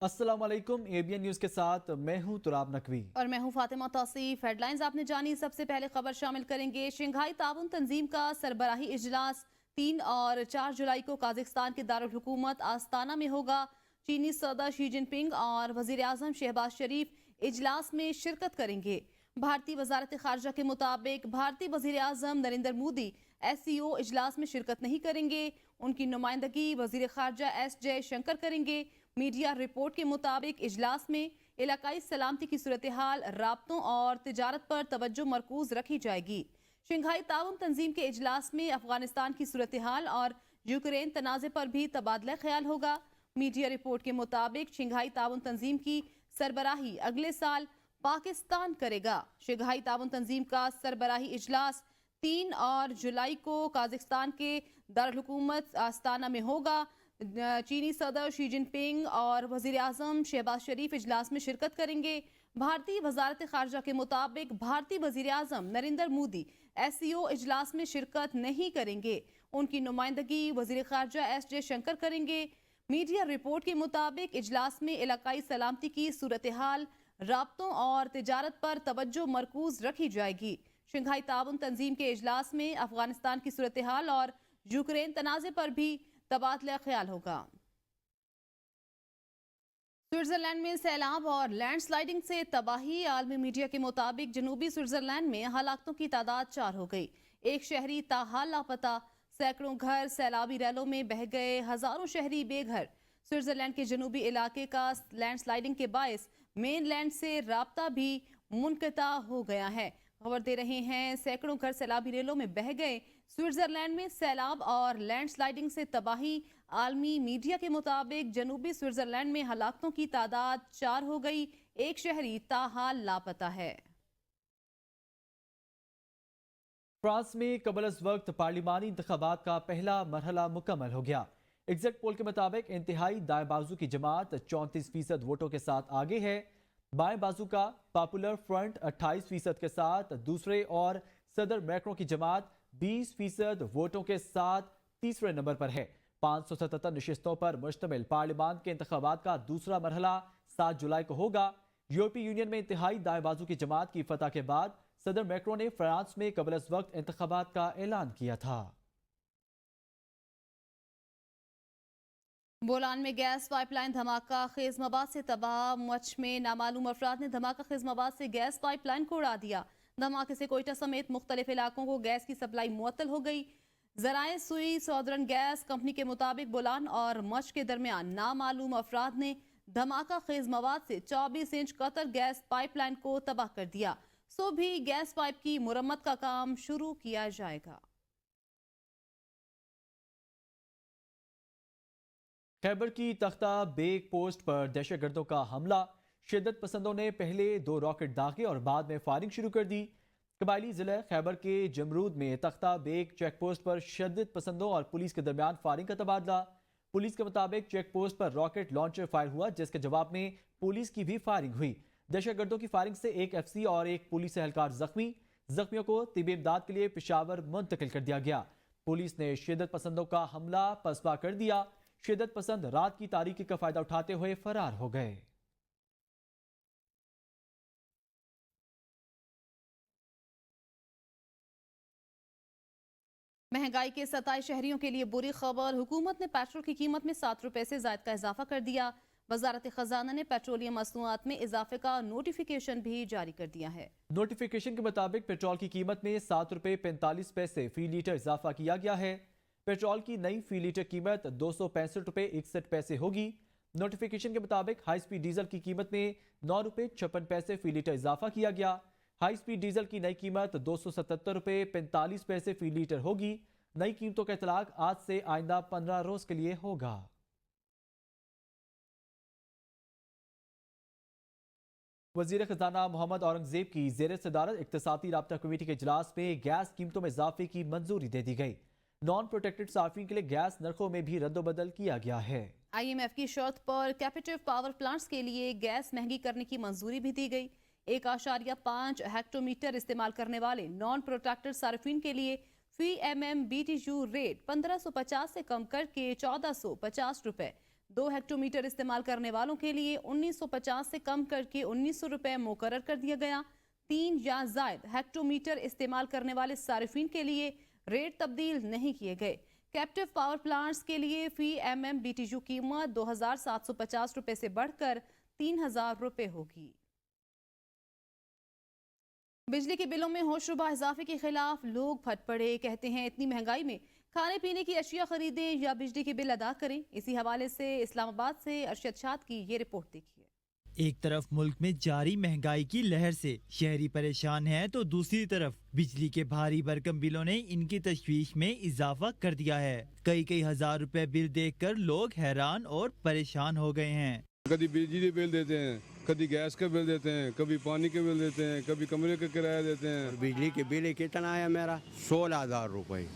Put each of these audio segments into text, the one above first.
السلام علیکم ABN news کے ساتھ میں ہوں تراب نقوی اور میں ہوں فاطمہ توصیف۔ ہیڈ لائنز آپ نے جانی، سب سے پہلے خبر شامل کریں گے۔ شنگھائی تعاون تنظیم کا سربراہی اجلاس 3 اور 4 جولائی کو قازقستان کے دارالحکومت آستانہ میں ہوگا۔ چینی صدر شی جن پنگ اور وزیر اعظم شہباز شریف اجلاس میں شرکت کریں گے۔ بھارتی وزارت خارجہ کے مطابق بھارتی وزیر اعظم نریندر مودی SCO اجلاس میں شرکت نہیں کریں گے۔ ان کی نمائندگی وزیر خارجہ S جے شنکر کریں گے۔ میڈیا رپورٹ کے مطابق اجلاس میں علاقائی سلامتی کی صورتحال، رابطوں اور تجارت پر توجہ مرکوز رکھی جائے گی۔ شنگھائی تعاون تنظیم کے اجلاس میں افغانستان کی صورتحال اور یوکرین تنازع پر بھی تبادلہ خیال ہوگا۔ میڈیا رپورٹ کے مطابق شنگھائی تعاون تنظیم کی سربراہی اگلے سال پاکستان کرے گا۔ شنگھائی تعاون تنظیم کا سربراہی اجلاس 3 اور جولائی کو قازقستان کے دارالحکومت آستانہ میں ہوگا۔ چینی صدر شی جن پنگ اور وزیر اعظم شہباز شریف اجلاس میں شرکت کریں گے۔ بھارتی وزارت خارجہ کے مطابق بھارتی وزیر اعظم نریندر مودی SCO اجلاس میں شرکت نہیں کریں گے۔ ان کی نمائندگی وزیر خارجہ S جے شنکر کریں گے۔ میڈیا رپورٹ کے مطابق اجلاس میں علاقائی سلامتی کی صورتحال، رابطوں اور تجارت پر توجہ مرکوز رکھی جائے گی۔ شنگھائی تعاون تنظیم کے اجلاس میں افغانستان کی صورتحال اور یوکرین تنازع پر بھی تبادلہ خیال ہوگا۔ سوئٹزرلینڈ میں سیلاب اور لینڈ سلائیڈنگ سے تباہی۔ عالمی میڈیا کے مطابق جنوبی سوئٹزرلینڈ میں ہلاکتوں کی تعداد 4 ہو گئی۔ ایک شہری تاحال لاپتہ، سینکڑوں گھر سیلابی ریلوں میں بہہ گئے، ہزاروں شہری بے گھر۔ سوئٹزرلینڈ کے جنوبی علاقے کا لینڈ سلائیڈنگ کے باعث مین لینڈ سے رابطہ بھی منقطع ہو گیا ہے۔ خبر دے رہے ہیں سینکڑوں گھر سیلابی ریلوں میں بہہ گئے۔ سوئٹزرلینڈ میں سیلاب اور لینڈ سلائیڈنگ سے تباہی۔ عالمی میڈیا کے مطابق جنوبی سوئٹزرلینڈ میں ہلاکتوں کی تعداد 4 ہو گئی، ایک شہری تاحال لاپتہ ہے۔ فرانس میں قبل از وقت پارلیمانی انتخابات کا پہلا مرحلہ مکمل ہو گیا۔ ایگزیکٹ پول کے مطابق انتہائی دائیں بازو کی جماعت 34% ووٹوں کے ساتھ آگے ہے۔ بائیں بازو کا پاپولر فرنٹ 28% کے ساتھ دوسرے اور صدر میکروں کی جماعت 20% ووٹوں کے ساتھ تیسرے نمبر پر ہے۔ 577 نشستوں پر مشتمل پارلیمان کے انتخابات کا دوسرا مرحلہ 7 جولائی کو ہوگا۔ یورپی یونین میں انتہائی دائیں بازو کی جماعت کی فتح کے بعد صدر میکروں نے فرانس میں قبل از وقت انتخابات کا اعلان کیا تھا۔ بولان میں گیس پائپ لائن دھماکہ خیز مواد سے تباہ۔ مچ میں نامعلوم افراد نے دھماکہ خیز مواد سے گیس پائپ لائن کو اڑا دیا۔ دھماکے سے کوئٹہ سمیت مختلف علاقوں کو گیس کی سپلائی معطل ہو گئی۔ ذرائع سوئی سودرن گیس کمپنی کے مطابق بولان اور مچ کے درمیان نامعلوم افراد نے دھماکہ خیز مواد سے 24 انچ قطر گیس پائپ لائن کو تباہ کر دیا۔ صبح بھی گیس پائپ کی مرمت کا کام شروع کیا جائے گا۔ خیبر کی تختہ بیگ پوسٹ پر دہشت گردوں کا حملہ۔ شدت پسندوں نے پہلے 2 راکٹ داغے اور بعد میں فائرنگ شروع کر دی۔ قبائلی ضلع خیبر کے جمرود میں تختہ بیگ چیک پوسٹ پر شدت پسندوں اور پولیس کے درمیان فائرنگ کا تبادلہ۔ پولیس کے مطابق چیک پوسٹ پر راکٹ لانچر فائر ہوا، جس کے جواب میں پولیس کی بھی فائرنگ ہوئی۔ دہشت گردوں کی فائرنگ سے ایک FC اور ایک پولیس اہلکار زخمی۔ زخمیوں کو طبی امداد کے لیے پشاور منتقل کر دیا گیا۔ پولیس نے شدت پسندوں کا حملہ پسپا کر دیا۔ شدت پسند رات کی تاریکی کا فائدہ اٹھاتے ہوئے فرار ہو گئے۔ مہنگائی کے ستائے شہریوں کے لیے بری خبر۔ حکومت نے پیٹرول کی قیمت میں 7 روپے سے زائد کا اضافہ کر دیا۔ وزارت خزانہ نے پیٹرولیم مصنوعات میں اضافے کا نوٹیفیکیشن بھی جاری کر دیا ہے۔ نوٹیفیکیشن کے مطابق پیٹرول کی قیمت میں 7 روپے 45 پیسے فی لیٹر اضافہ کیا گیا ہے۔ پیٹرول کی نئی فی لیٹر قیمت 265 روپے 61 پیسے ہوگی۔ نوٹیفیکیشن کے مطابق ہائی سپیڈ ڈیزل کی قیمت میں 9 روپے 56 پیسے فی لیٹر اضافہ کیا گیا۔ ہائی سپیڈ ڈیزل کی نئی قیمت 277 روپے 45 پیسے فی لیٹر ہوگی۔ نئی قیمتوں کا اطلاق آج سے آئندہ 15 روز کے لیے ہوگا۔ وزیر خزانہ محمد اورنگزیب کی زیر صدارت اقتصادی رابطہ کمیٹی کے اجلاس میں گیس قیمتوں میں اضافے کی منظوری دے دی گئی۔ نان پروٹیکٹڈ صارفین کے لیے گیس نرخوں میں بھی رد و بدل کیا گیا ہے۔ IMF کی شرط پر کیپیٹیو پاور پلانٹس کے لیے گیس مہنگی کرنے کی منظوری بھی دی گئی۔ 1.5 ہیکٹو میٹر استعمال کرنے والے نان پروٹیکٹڈ صارفین کے لیے فی MM BTU ریٹ 1550 سے کم کر کے 1450 روپے، 2 हेक्टोमीटर इस्तेमाल करने वालों के लिए 1950 से कम करके 1900 रुपए मुकर्रर कर दिया गया। 3 या जायद हेक्टोमीटर इस्तेमाल करने वाले सारिफिन के लिए रेट तब्दील नहीं किए गए। कैप्टिव पावर प्लांट्स के लिए फी MM BTU कीमत 2750 रुपए से बढ़कर 3000 रुपए होगी। बिजली के बिलों में होशरुबा इजाफे के खिलाफ लोग फट पड़े। कहते हैं इतनी महंगाई में खाने पीने की अशिया खरीदें या बिजली के बिल अदा करें। इसी हवाले से इस्लामाबाद से अरशद शाद की ये रिपोर्ट देखिए। एक तरफ मुल्क में जारी महंगाई की लहर से शहरी परेशान हैं, तो दूसरी तरफ बिजली के भारी भरकम बिलों ने इनकी तशवीश में इजाफा कर दिया है। कई हजार रुपए बिल देखकर लोग हैरान और परेशान हो गए हैं। कभी बिजली बिल देते हैं, कभी गैस का बिल देते हैं, कभी पानी के बिल देते हैं, कभी कमरे का किराया देते हैं। बिजली के बिल कितना आया मेरा 16,000 रुपये।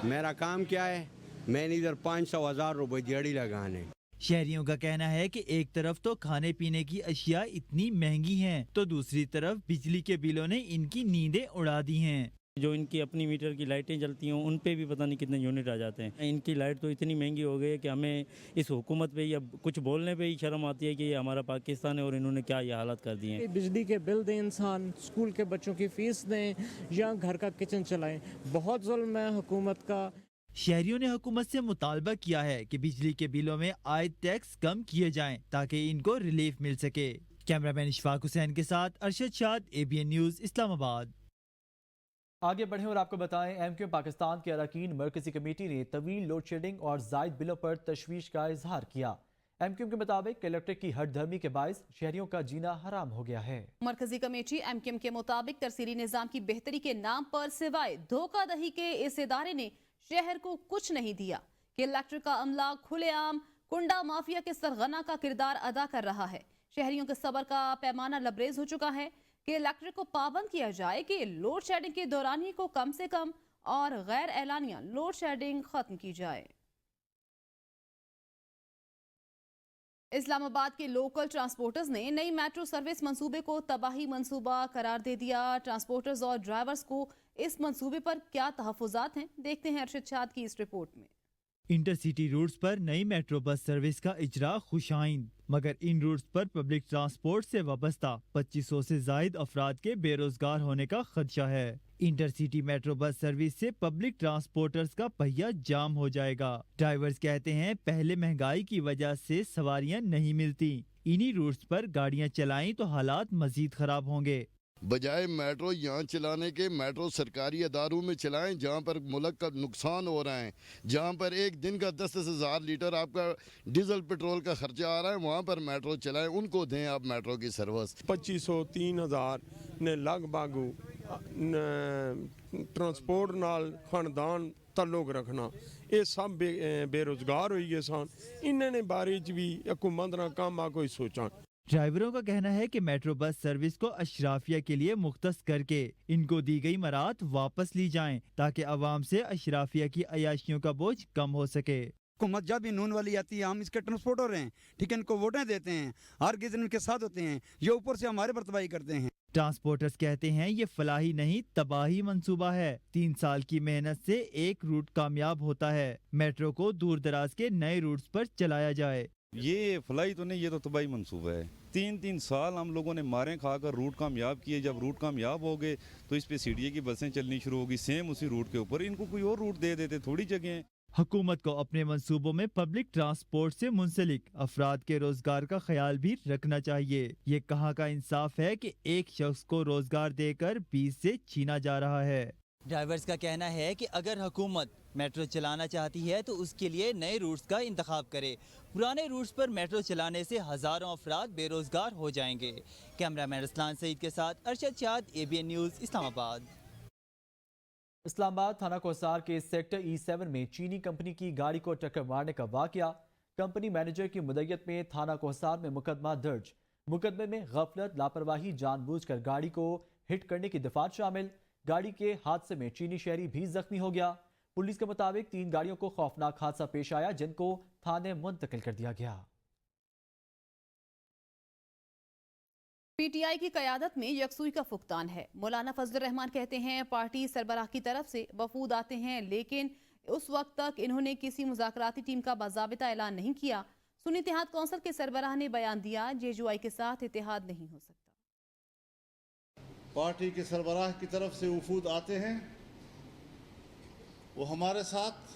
मेरा काम क्या है, मैंने इधर 500,000 रुपये दिहाड़ी लगाने। शहरियों का कहना है कि एक तरफ तो खाने पीने की अशिया इतनी महंगी हैं, तो दूसरी तरफ बिजली के बिलों ने इनकी नींदें उड़ा दी हैं। जो इनकी अपनी मीटर की लाइटें जलती हैं उन पे भी पता नहीं कितने यूनिट आ जाते हैं। इनकी लाइट तो इतनी महंगी हो गई है कि हमें इस हुकूमत पे या कुछ बोलने पे ही शर्म आती है कि ये हमारा पाकिस्तान है और इन्होंने क्या ये हालत कर दिए हैं। बिजली के बिल दें, इंसान स्कूल के बच्चों की फीस दें या घर का किचन चलाएं, बहुत जुल्म है हुकूमत का। शहरियों ने हुकूमत से मुतालबा किया है कि बिजली के बिलों में आयद टैक्स कम किए जाएं ताकि इनको रिलीफ मिल सके। कैमरामैन इशफाक हुसैन के साथ अरशद शाद, ABN न्यूज़, इस्लामाबाद। आगे बढ़ें और आपको बताएं, MQ पाकिस्तान के अरकान मरकजी कमेटी ने तवील लोड शेडिंग और जायद बिलों पर तशवीश का इजहार किया। MQ के मुताबिक इलेक्ट्रिक की हठधर्मी के बायस शहरियों का जीना हराम हो गया है। मरकजी कमेटी MQ के मुताबिक तरसीली निजाम की बेहतरी के नाम पर सिवाय धोखादही के इस इदारे ने शहर को कुछ नहीं दिया कि इलेक्ट्रिक का अमला खुलेआम कुंडा माफिया के सरगना का किरदार अदा कर रहा है। शहरियों के सब्र का पैमाना लबरेज हो चुका है कि इलेक्ट्रिक को पाबंद किया जाए कि लोड शेडिंग के दौरान ही को कम से कम और गैर एलानिया लोड शेडिंग खत्म की जाए। इस्लामाबाद के लोकल ट्रांसपोर्टर्स ने नई मेट्रो सर्विस मंसूबे को तबाही मंसूबा करार दे दिया। ट्रांसपोर्टर्स और ड्राइवर्स को इस मंसूबे पर क्या तहफुजात हैं, देखते हैं अरशद शाद की इस रिपोर्ट में। इंटरसिटी रूट्स पर नई मेट्रो बस सर्विस का इजरा खुशाइंद, मगर इन रूट्स पर पब्लिक ट्रांसपोर्ट से वाबस्ता 2500 से जायद अफराद के बेरोजगार होने का खदशा है। इंटरसिटी मेट्रो बस सर्विस से पब्लिक ट्रांसपोर्टर्स का पहिया जाम हो जाएगा। ड्राइवर्स कहते हैं पहले महंगाई की वजह से सवारियां नहीं मिलती, इन्हीं रूट्स पर गाड़ियां चलाएं तो हालात मजीद खराब होंगे। बजाय मेट्रो यहाँ चलाने के मेट्रो सरकारी अदारों में चलाएं जहाँ पर मुल्क का नुकसान हो रहा है, जहाँ पर एक दिन का 10-10 हज़ार लीटर आपका डीजल पेट्रोल का खर्चा आ रहा है, वहाँ पर मेट्रो चलाएं, उनको दें आप मेट्रो की सर्विस। 2500-3000 ने लगभग ट्रांसपोर्ट नाल खानदान ताल्लुक रखना, ये सब बेरोजगार हो गए सन। इन्होंने बारे च भी हुकूमत ना काम आ कोई सोचा। ड्राइवरों का कहना है कि मेट्रो बस सर्विस को अशराफिया के लिए मुख्तस करके इनको दी गई मराहत वापस ली जाएं ताकि अवाम से अशराफिया की अयाशियों का बोझ कम हो सके। हुकूमत जब भी नून वाली आती है, हम इसके ट्रांसपोर्टर हैं, ठीक है, इनको वोटें देते हैं, हर किसी इनके साथ होते हैं, ये ऊपर से हमारे बर्तबाई करते हैं। ट्रांसपोर्टर्स कहते हैं ये फलाही नहीं तबाही मंसूबा है। 3 साल की मेहनत से एक रूट कामयाब होता है। मेट्रो को दूर दराज के नए रूट्स पर चलाया जाए। ये फलाई तो नहीं, ये तो तबाही मंसूबा है। 3-3 साल हम लोगों ने मारें खाकर रूट कामयाब किए। जब रूट कामयाब हो गए तो इस पे सीडीए की बसें चलनी शुरू होगी, सेम उसी रूट के ऊपर। इनको कोई और रूट दे देते, थोड़ी जगह। हुकूमत को अपने मंसूबों में पब्लिक ट्रांसपोर्ट से मुंसलिक अफराद के रोजगार का ख्याल भी रखना चाहिए। ये कहाँ का इंसाफ है कि एक शख्स को रोजगार देकर 20 से छीना जा रहा है। ड्राइवर्स का कहना है कि अगर हुकूमत मेट्रो चलाना चाहती है तो उसके लिए नए रूट्स का इंतखाब करे। पुराने रूट्स पर मेट्रो चलाने से हजारों अफराद बेरोजगार हो जाएंगे। कैमरामैन रसलान सईद के साथ अरशद शाद, ABN न्यूज़, इस्लामाबाद। इस्लामाबाद थाना कोसार के सेक्टर E7 में चीनी कंपनी की गाड़ी को टक्कर मारने का वाकया। कंपनी मैनेजर की मुद्दत में थाना कोसार में मुकदमा दर्ज। मुकदमे में गफलत, लापरवाही, जानबूझकर गाड़ी को हिट करने की दफात शामिल। गाड़ी के हादसे में चीनी शहरी भी जख्मी हो गया। पुलिस के मुताबिक 3 गाड़ियों को खौफनाक हादसा पेश आया, जिनको थाने मुंतकिल कर दिया गया। PTI की क़यादत में यकसुई का फुकतान है। मौलाना फजल रहमान कहते हैं पार्टी सरबराह की तरफ से वफूद आते हैं, लेकिन उस वक्त तक इन्होंने किसी मुज़ाकराती टीम का बाज़ाबिता ऐलान नहीं किया। सुन्नी इत्तेहाद कौंसिल के सरबराह ने बयान दिया, जेयूआई के साथ इत्तेहाद नहीं हो सकता। पार्टी के सरबराह की तरफ से वफूद आते हैं, वो हमारे साथ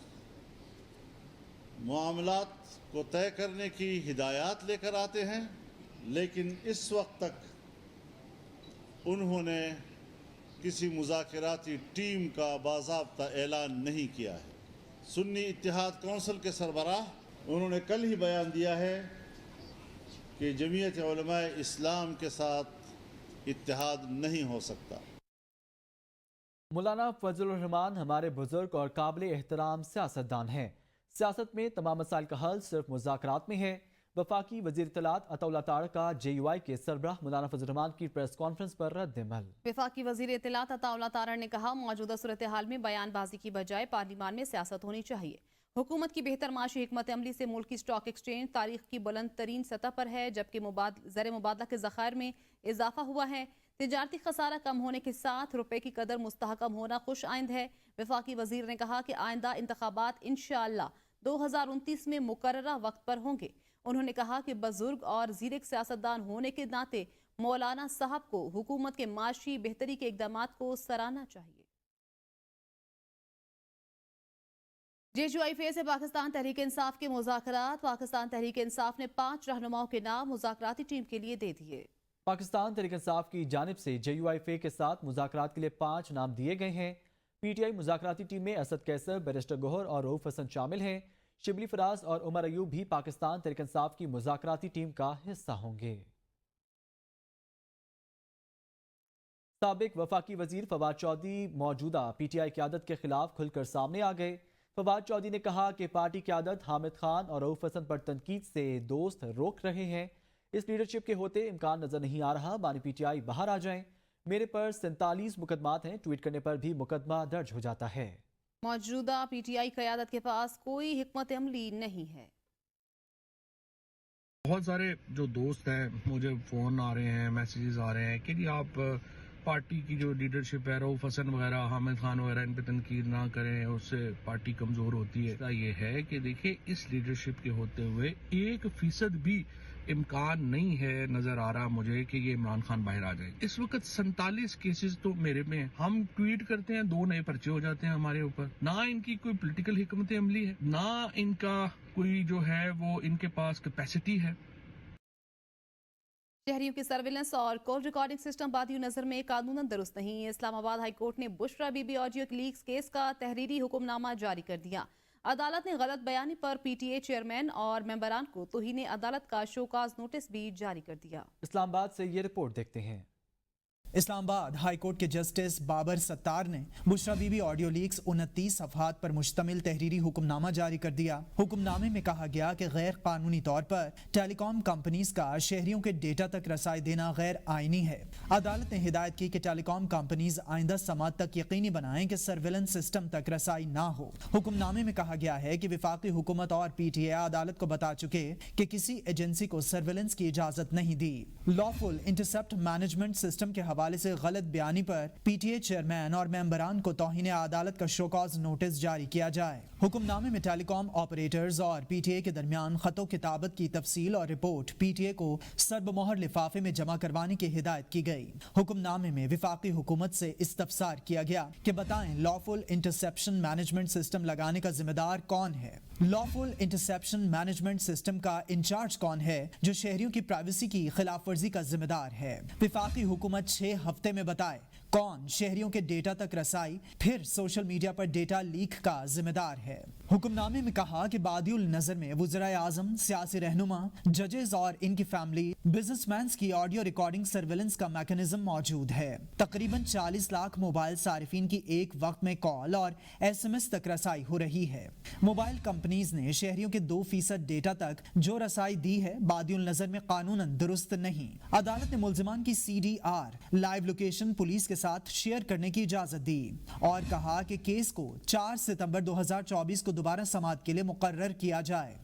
मामलात को तय करने की हिदायत लेकर आते हैं, लेकिन इस वक्त तक उन्होंने किसी मुज़ाकराती टीम का बाज़ाब्ता ऐलान नहीं किया है। सुन्नी इत्तेहाद कौंसिल के सरबराह उन्होंने कल ही बयान दिया है कि जमीयत उलमा इस्लाम के साथ इत्तेहाद नहीं हो सकता। मौलाना फजलुर रहमान हमारे बुजुर्ग और काबिल एहतराम सियासतदान हैं। सियासत में तमाम मसाइल का हल सिर्फ मुज़ाकरात में है। वफाकी वज़ीर इत्तलात अताउल्लाह तार का जेयूआई के सरबराह मौलाना फजलुर रहमान की प्रेस कॉन्फ्रेंस पर रद्द-ए-अमल। वफाकी वज़ीर इत्तलात अताउल्लाह तार ने कहा, मौजूदा सूरत हाल में बयानबाजी की बजाय पार्लिमान में सियासत होनी चाहिए। हुकूमत की बेहतर माशी हिकमत अमली से मुल्क की स्टॉक एक्सचेंज तारीख की बुलंद तरीन सतह पर है, जबकि ज़र मुबादला के ज़खायर में इजाफा हुआ है। तिजारती खसारा कम होने के साथ रुपए की कदर मुस्तहकम होना खुश आइंद है। वफाकी वज़ीर ने कहा कि आइंदा इंतखाबात इंशाअल्लाह 2029 में मुकर्ररा वक्त पर होंगे। उन्होंने कहा कि बुजुर्ग और ज़ीरक सियासतदान होने के नाते मौलाना साहब को हुकूमत के माशी बेहतरी के इक़दामात को सराहना चाहिए। जेयूआई फेज से पाकिस्तान तहरीक इंसाफ के मुज़ाकरात। पाकिस्तान तहरीक इंसाफ ने 5 रहनुमाओं के नाम मुज़ाकराती टीम के लिए दे दिए। पाकिस्तान तहरीक इंसाफ की जानिब से जेयूआई फे के साथ मुज़ाकरात के लिए 5 नाम दिए गए हैं। पीटीआई मुज़ाकराती टीम में असद कैसर, बैरिस्टर गोहर और रऊफ हसन शामिल हैं। शिबली फराज और उमर अयूब भी पाकिस्तान तहरीक इंसाफ की मुज़ाकराती टीम का हिस्सा होंगे। साबिक वफाकी वजीर फवाद चौधरी मौजूदा पीटीआई क़यादत के खिलाफ खुलकर सामने आ गए। फवाद चौधरी ने कहा कि पार्टी क़यादत हामिद खान और रऊफ हसन पर तनकीद से दोस्त रोक रहे हैं। इस लीडरशिप के होते इम्कान नजर नहीं आ रहा, बानी पीटीआई बाहर आ जाएं। मेरे पर 47 मुकदमात हैं, ट्वीट करने पर भी मुकदमा दर्ज हो जाता है। मौजूदा पीटीआई क़यादत के पास कोई हिकमत अमली नहीं है। बहुत सारे जो दोस्त हैं, मुझे फ़ोन आ रहे हैं, मैसेजेस आ रहे हैं कि जी आप पार्टी की जो लीडरशिप है, रऊफ हसन वगैरह, हामिद खान वगैरह, इन पे तनकीद ना करें, उससे पार्टी कमज़ोर होती है। ये है कि देखिए, इस लीडरशिप के होते हुए 1% भी इम्कान नहीं है नजर आ रहा मुझे कि ये इमरान खान बाहर आ जाए। इस वक्त 47 केसेस तो मेरे में हैं। हम ट्वीट करते हैं, 2 नए पर्चे हो जाते हैं हमारे ऊपर। ना इनकी कोई पॉलिटिकल हिकमत अमली है, ना इनका कोई जो है वो इनके पास कैपेसिटी है। शहरियों की सर्विलेंस और कॉल रिकॉर्डिंग सिस्टम बादी नजर में कानूनन दुरुस्त नहीं। इस्लामाबाद हाई कोर्ट ने Bushra Bibi audio leaks case का तहरीरी हुक्मनामा जारी कर दिया। अदालत ने गलत बयानी पर पीटीए चेयरमैन और मेंबरान को तौहीन अदालत का शोकाज नोटिस भी जारी कर दिया। इस्लामाबाद से ये रिपोर्ट देखते हैं। इस्लामाबाद हाई कोर्ट के जस्टिस बाबर सत्तार ने बुशरा बीबी ऑडियो लीक्स 29 सफ़हात पर मुश्तमिल तहरीरी हुक्मनामा जारी कर दिया। हुक्मनामे में कहा गया कि गैर कानूनी तौर पर टेलीकॉम कंपनीज का शहरियों के डेटा तक रसाई देना गैर आईनी है। अदालत ने हिदायत की कि टेलीकॉम कंपनीज आइंदा समात तक यकीनी बनाएं कि सर्विलेंस सिस्टम तक रसाई ना हो। हुक्मनामे में कहा गया है कि विफाकी हुकूमत और पीटीए अदालत को बता चुके कि किसी एजेंसी को सर्विलेंस की इजाजत नहीं दी। लॉफुल इंटरसेप्ट मैनेजमेंट सिस्टम के हवाले से गलत बयानी पर पीटीए चेयरमैन और मेंबरान को तौहीन अदालत का शोकॉज नोटिस जारी किया जाए। हुक्मनामे में टेलीकॉम ऑपरेटर्स और पीटीए के दरमियान खतो किताबत की तफसील और रिपोर्ट पीटीए को सर्बमोहर लिफाफे में जमा करवाने की हिदायत की गई। हुक्मनामे में विफाकी हुकूमत से इस्तफसार किया गया कि बताएं लॉफुल इंटरसेप्शन मैनेजमेंट सिस्टम लगाने का जिम्मेदार कौन है। लॉफुल इंटरसेप्शन मैनेजमेंट सिस्टम का इंचार्ज कौन है जो शहरियों की प्राइवेसी की खिलाफ वर्जी का जिम्मेदार है। विफाकी हुकूमत 6 हफ्ते में बताए कौन शहरियों के डेटा तक रसाई फिर सोशल मीडिया पर डेटा लीक का जिम्मेदार है। हुक्मनामे में कहा कि बादिउल नजर में वज़राए आज़म, सियासी रहनुमा, जजेस और इनकी फैमिली, बिजनेसमैन की ऑडियो रिकॉर्डिंग सर्विलेंस का मैकेनिज्म मौजूद है। तकरीबन 40 लाख मोबाइल सारिफिन की एक वक्त में कॉल और SMS तक रसाई हो रही है। मोबाइल कंपनीज ने शहरियों के 2% डेटा तक जो रसाई दी है बादिउल नजर में कानूनन दुरुस्त नहीं। अदालत ने मुल्जिमान की CDR लाइव लोकेशन पुलिस के साथ शेयर करने की इजाजत दी और कहा कि केस को 4 सितंबर 2024 को दोबारा समाअत के लिए मुकर्रर किया जाए।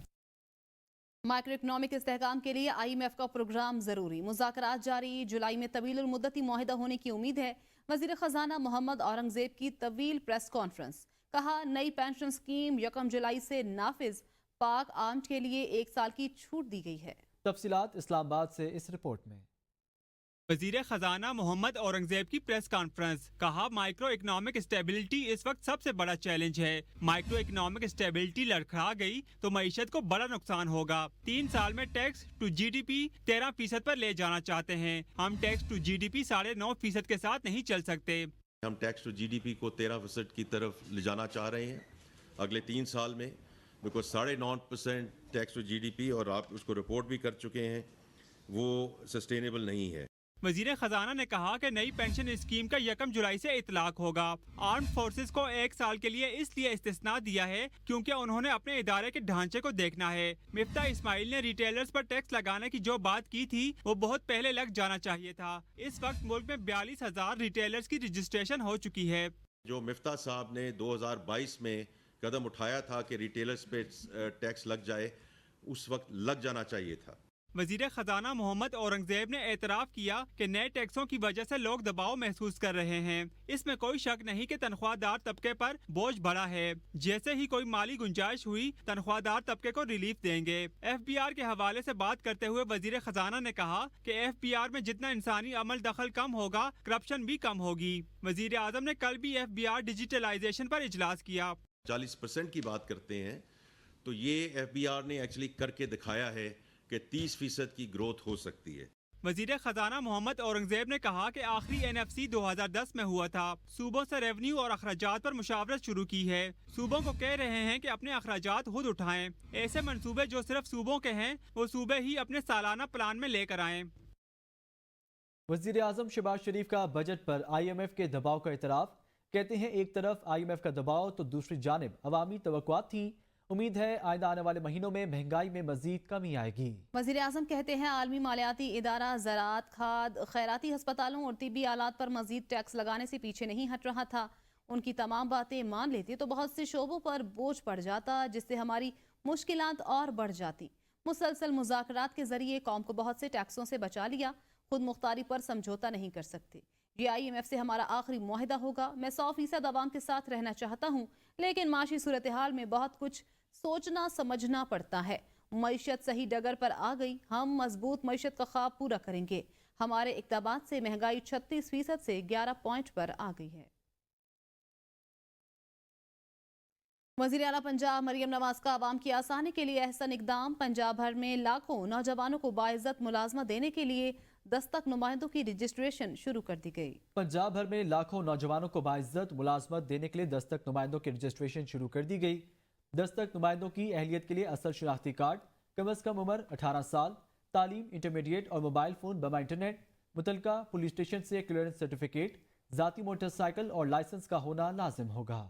माइक्रो इकनॉमिक इस्तेहकाम के लिए IMF का प्रोग्राम जरूरी। मुज़ाकरात जारी, जुलाई में तवील मुद्दती मुआहिदा होने की उम्मीद है। वजीर खजाना मोहम्मद औरंगजेब की तवील प्रेस कॉन्फ्रेंस। कहा नई पेंशन स्कीम 1 जुलाई से नाफिज, پاک آرمڈ کے لیے 1 سال کی چھوٹ دی گئی ہے۔ تفصیلات اسلام آباد سے اس رپورٹ میں۔ وزیر خزانہ محمد اورنگزیب کی پریس کانفرنس، کہا مائکرو اکنامک اسٹیبلٹی اس وقت سب سے بڑا چیلنج ہے۔ مائکرو اکنامک اسٹیبلٹی لڑکھڑا گئی تو معیشت کو بڑا نقصان ہوگا۔ 3 سال میں tax to G D P 13% پر لے جانا چاہتے ہیں۔ ہم tax to G D P 9.5% کے ساتھ نہیں چل سکتے۔ ہم tax to G D P کو 13% کی طرف لے جانا چاہ رہے ہیں اگلے 3 سال میں، because 9.5% tax to G D P, اور آپ اس کو رپورٹ بھی کر چکے ہیں، وہ سسٹینیبل نہیں ہے۔ وزیر خزانہ نے کہا کہ نئی پینشن اسکیم کا 1 جولائی سے اطلاق ہوگا۔ آرمڈ فورسز کو 1 سال کے لیے اس لیے استثناء دیا ہے کیونکہ انہوں نے اپنے ادارے کے ڈھانچے کو دیکھنا ہے۔ مفتاح اسماعیل نے ریٹیلرز پر ٹیکس لگانے کی جو بات کی تھی وہ بہت پہلے لگ جانا چاہیے تھا۔ اس وقت ملک میں 42,000 ریٹیلرز کی رجسٹریشن ہو چکی ہے۔ جو مفتاح صاحب نے 2022 میں قدم اٹھایا تھا کہ ریٹیلرز پہ ٹیکس لگ جائے، اس وقت لگ جانا چاہیے تھا۔ وزیر خزانہ محمد اورنگزیب نے اعتراف کیا کہ نئے ٹیکسوں کی وجہ سے لوگ دباؤ محسوس کر رہے ہیں۔ اس میں کوئی شک نہیں کہ تنخواہ دار طبقے پر بوجھ بڑھا ہے۔ جیسے ہی کوئی مالی گنجائش ہوئی تنخواہ دار طبقے کو ریلیف دیں گے۔ FBR کے حوالے سے بات کرتے ہوئے وزیر خزانہ نے کہا کہ FBR میں جتنا انسانی عمل دخل کم ہوگا، کرپشن بھی کم ہوگی۔ وزیر اعظم نے کل بھی FBR ڈیجیٹلائزیشن پر اجلاس کیا۔ 40% کی بات کرتے ہیں تو یہ FBR نے ایکچولی کر کے دکھایا ہے کہ 30% کی گروتھ ہو سکتی ہے۔ وزیر خزانہ محمد اورنگزیب نے کہا کہ آخری NFC 2010 میں ہوا تھا۔ صوبوں سے ریونیو اور اخراجات پر مشاورت شروع کی ہے۔ صوبوں کو کہہ رہے ہیں کہ اپنے اخراجات خود اٹھائیں۔ ایسے منصوبے جو صرف صوبوں کے ہیں وہ صوبے ہی اپنے سالانہ پلان میں لے کر آئیں۔ وزیر اعظم شہباز شریف کا بجٹ پر IMF کے دباؤ کا اعتراف، کہتے ہیں ایک طرف IMF کا دباؤ تو دوسری جانب عوامی توقعات تھیں۔ امید ہے آئندہ آنے والے مہینوں میں مہنگائی میں مزید کمی آئے گی۔ وزیر اعظم کہتے ہیں عالمی مالیاتی ادارہ زراعت، کھاد، خیراتی ہسپتالوں اور طبی آلات پر مزید ٹیکس لگانے سے پیچھے نہیں ہٹ رہا تھا۔ ان کی تمام باتیں مان لیتے تو بہت سے شعبوں پر بوجھ پڑ جاتا، جس سے ہماری مشکلات اور بڑھ جاتی۔ مسلسل مذاکرات کے ذریعے قوم کو بہت سے ٹیکسوں سے بچا لیا۔ خود مختاری پر سمجھوتا نہیں کر سکتے۔ یہ IMF سے ہمارا آخری معاہدہ ہوگا۔ میں 100% عوام کے ساتھ رہنا چاہتا ہوں، لیکن معاشی صورتحال میں بہت کچھ سوچنا سمجھنا پڑتا ہے۔ معیشت صحیح ڈگر پر آ گئی۔ ہم مضبوط معیشت کا خواب پورا کریں گے۔ ہمارے اقدامات سے مہنگائی 36% سے 11 پوائنٹ پر آ گئی ہے۔ وزیر اعلیٰ پنجاب مریم نواز کا عوام کی آسانی کے لیے احسن اقدام۔ پنجاب بھر میں لاکھوں نوجوانوں کو باعزت ملازمت دینے کے لیے دستک نمائندوں کی رجسٹریشن شروع کر دی گئی۔ پنجاب بھر میں لاکھوں نوجوانوں کو باعزت ملازمت دینے کے لیے دستک نمائندوں کی رجسٹریشن شروع کر دی گئی۔ دستک نمائندوں کی اہلیت کے لیے اصل شناختی کارڈ، کم از کم عمر 18 سال، تعلیم انٹرمیڈیٹ اور موبائل فون بما انٹرنیٹ، متعلقہ پولیس اسٹیشن سے کلیئرنس سرٹیفکیٹ، ذاتی موٹر سائیکل اور لائسنس کا ہونا لازم ہوگا۔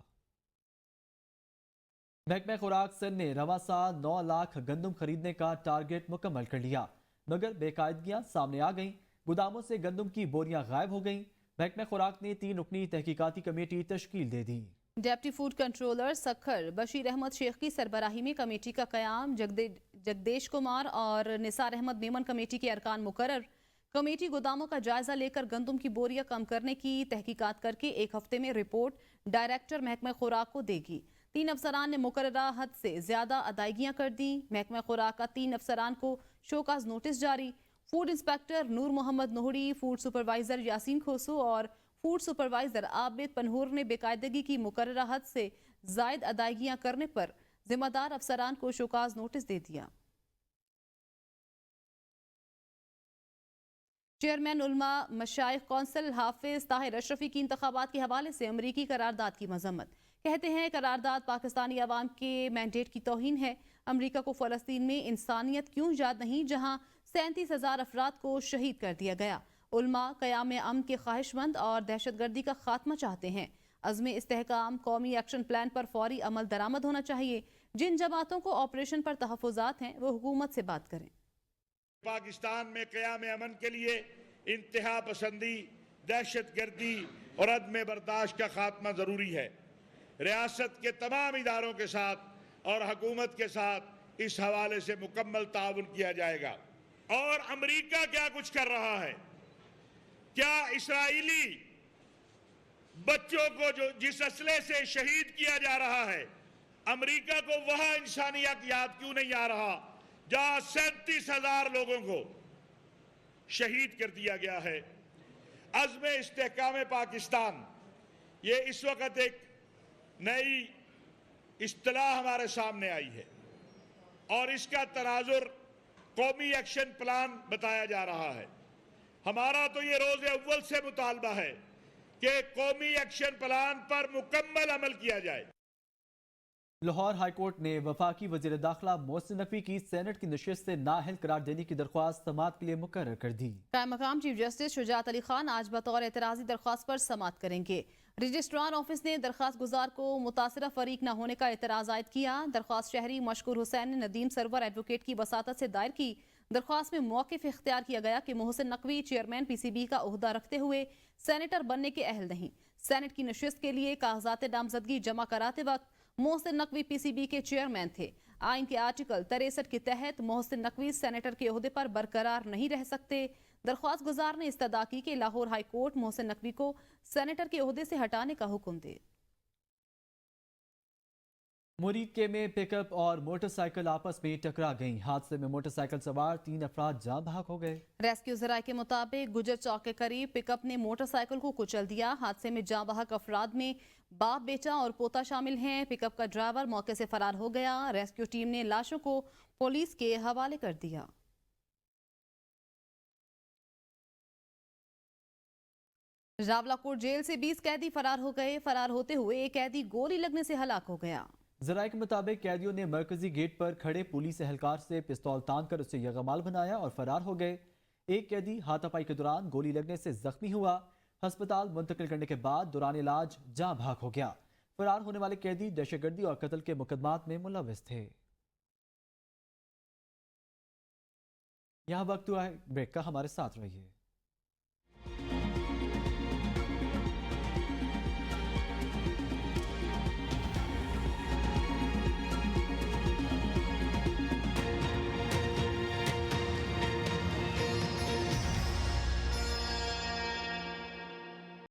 محکمہ خوراک سندھ نے رواں سال 9 لاکھ گندم خریدنے کا ٹارگٹ مکمل کر لیا، مگر بے قاعدگیاں سامنے آ گئیں۔ گوداموں سے گندم کی بوریاں غائب ہو گئیں۔ محکمہ خوراک نے 3 رکنی تحقیقاتی کمیٹی تشکیل دے دی۔ Deputy food controller Sukkur Bashir Ahmed Sheikh کی سربراہی میں کمیٹی کا قیام، جگدیش کمار اور نثار احمد میمن کمیٹی کے ارکان مقرر۔ کمیٹی گوداموں کا جائزہ لے کر گندم کی بوریاں کم کرنے کی تحقیقات کر کے 1 ہفتے میں رپورٹ ڈائریکٹر محکمہ خوراک کو دے گی۔ 3 افسران نے مقررہ حد سے زیادہ ادائیگیاں کر دیں۔ محکمہ خوراک کا 3 افسران کو شوکاز نوٹس جاری۔ فوڈ انسپیکٹر نور محمد نوہڑی، فوڈ سپروائزر یاسین کھوسو اور فوڈ سپروائزر عابد پنہور نے بے قاعدگی کی مقررہ حد سے زائد ادائیگیاں کرنے پر ذمہ دار افسران کو شوکاز نوٹس دے دیا۔ چیئرمین علماء مشائخ کونسل حافظ طاہر اشرفی کی انتخابات کے حوالے سے امریکی قرارداد کی مذمت، کہتے ہیں قرارداد پاکستانی عوام کے مینڈیٹ کی توہین ہے۔ امریکہ کو فلسطین میں انسانیت کیوں یاد نہیں جہاں 37,000 افراد کو شہید کر دیا گیا۔ علماء قیام امن کے خواہش مند اور دہشت گردی کا خاتمہ چاہتے ہیں۔ عزم استحکام قومی ایکشن پلان پر فوری عمل درآمد ہونا چاہیے۔ جن جماعتوں کو آپریشن پر تحفظات ہیں وہ حکومت سے بات کریں۔ پاکستان میں قیام امن کے لیے انتہا پسندی، دہشت گردی اور عدم برداشت کا خاتمہ ضروری ہے۔ ریاست کے تمام اداروں کے ساتھ اور حکومت کے ساتھ اس حوالے سے مکمل تعاون کیا جائے گا۔ اور امریکہ کیا کچھ کر رہا ہے؟ کیا اسرائیلی بچوں کو جو جس اسلحے سے شہید کیا جا رہا ہے अमेरिका को वह इंसानियत याद क्यों नहीं आ रहा जहां 37,000 लोगों को शहीद कर दिया गया है। अज़्म इस्तेहकाम पाकिस्तान, ये इस वक्त एक नई इस्तिलाह हमारे सामने आई है और इसका तनाजुर कौमी एक्शन प्लान बताया जा रहा है। हमारा तो ये रोज़ अव्वल से मुतालबा है कि कौमी एक्शन प्लान पर मुकम्मल अमल किया जाए। लाहौर हाई कोर्ट ने वफाकी वज़ीर दाखिला मोहसिन नकवी की सेनेट की नशिस्त से नाअहल करार देने की दरख्वास्त समाअत के लिए मुकर्रर कर दी। कायम मकाम चीफ जस्टिस शुजात अली खान आज बतौर एतराज़ी दरख्वास्त पर समाअत करेंगे। रजिस्ट्रार ऑफिस ने दरख्वास्त गुजार को मुतासरा फरीक न होने का एतराज़ आयद किया। दरख्वास्त शहरी मशकूर हुसैन ने नदीम सरवर एडवोकेट की वसातत से दायर की। दरख्वास्त में मौक़िफ़ इख्तियार किया गया कि मोहसिन नकवी चेयरमैन PCB का ओहदा रखते हुए सेनेटर बनने के अहल नहीं। सेनेट की नशिस्त के लिए कागजात नामजदगी जमा कराते वक्त मोहसिन नकवी PCB के चेयरमैन थे। आइन के आर्टिकल 63 के तहत मोहसिन नकवी सेनेटर के ओहदे पर बरकरार नहीं रह सकते। दरख्वास्त गुजार ने इस्तदा की कि लाहौर हाई कोर्ट मोहसिन नकवी को सेनेटर के ओहदे से हटाने का हुक्म दे। मुरीदके में पिकअप और मोटरसाइकिल आपस में टकरा गईं। हादसे में मोटरसाइकिल सवार 3 अफराद जान बहक हो गए। रेस्क्यू ज़राए के मुताबिक गुजर चौक के करीब पिकअप ने मोटरसाइकिल को कुचल दिया। हादसे में जान बहक अफराद में बाप, बेटा और पोता शामिल हैं। पिकअप का ड्राइवर मौके से फरार हो गया। रेस्क्यू टीम ने लाशों को पुलिस के हवाले कर दिया। रावलाकोट जेल से 20 कैदी फरार हो गए। फरार होते हुए एक कैदी गोली लगने से हलाक हो गया। ज़राए के मुताबिक कैदियों ने मरकजी गेट पर खड़े पुलिस एहलकार से पिस्तौल तान कर उसे यगमाल बनाया और फरार हो गए। एक कैदी हाथापाई के दौरान गोली लगने से जख्मी हुआ। अस्पताल मुंतकिल करने के बाद दौरान इलाज जाँ भाग हो गया। फरार होने वाले कैदी दहशतगर्दी और कत्ल के मुकदमात में मुलव्वस थे। यहाँ वक्त हुआ है ब्रेक का, हमारे साथ रहिए।